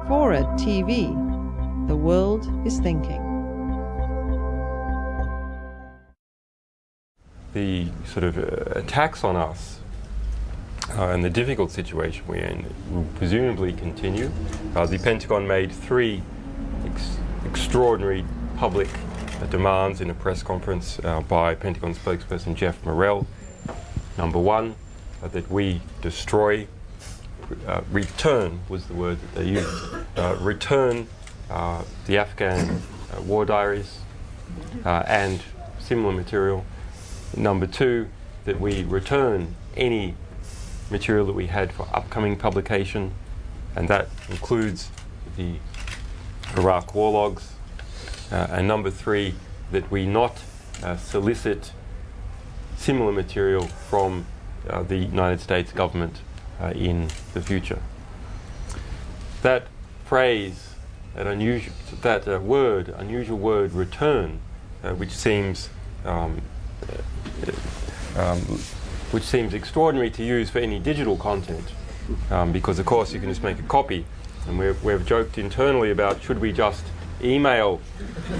Forward TV. The world is thinking. The sort of attacks on us and the difficult situation we're in will presumably continue. The Pentagon made three extraordinary public demands in a press conference by Pentagon spokesperson Jeff Morrell. Number one, that we destroy, return was the word that they used, return the Afghan war diaries and similar material. Number two, that we return any material that we had for upcoming publication, and that includes the Iraq war logs. And number three, that we not solicit similar material from the United States government in the future. That phrase, that unusual word, return, which seems extraordinary to use for any digital content, because of course you can just make a copy, and we've joked internally about should we just email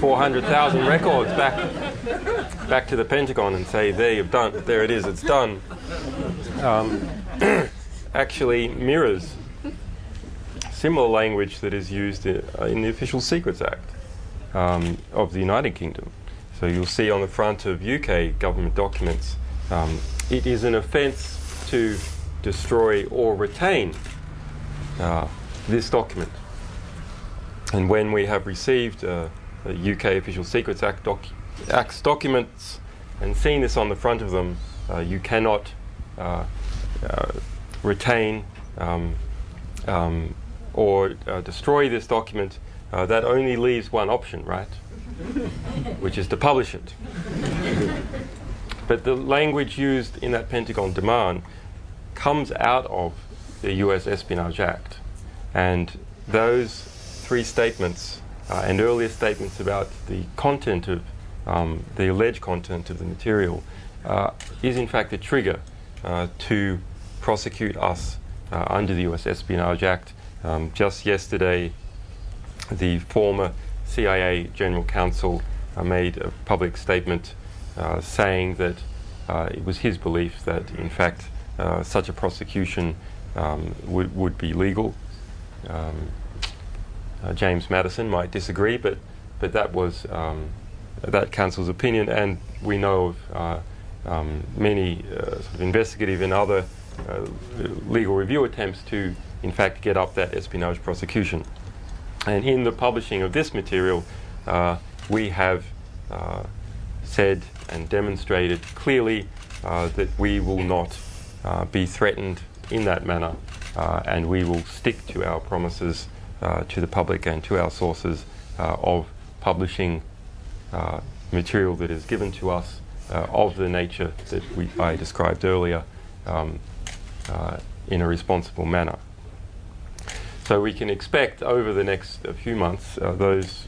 400,000 records back to the Pentagon and say there it is, it's done. Actually mirrors similar language that is used in the Official Secrets Act of the United Kingdom. So you'll see on the front of UK government documents, it is an offence to destroy or retain this document. And when we have received UK Official Secrets Act documents and seen this on the front of them, you cannot retain or destroy this document. That only leaves one option, right? Which is to publish it. But the language used in that Pentagon demand comes out of the US Espionage Act. And those three statements and earlier statements about the content of the alleged content of the material is in fact a trigger to prosecute us under the US Espionage Act. Just yesterday, the former CIA General Counsel made a public statement saying that it was his belief that in fact such a prosecution would be legal. James Madison might disagree, but that was that counsel's opinion, and we know of many sort of investigative and other legal review attempts to in fact get up that espionage prosecution. And in the publishing of this material, we have said and demonstrated clearly that we will not be threatened in that manner, and we will stick to our promises to the public and to our sources of publishing material that is given to us of the nature that I described earlier in a responsible manner. So we can expect over the next few months those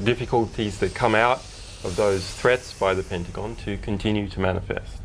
difficulties that come out of those threats by the Pentagon to continue to manifest.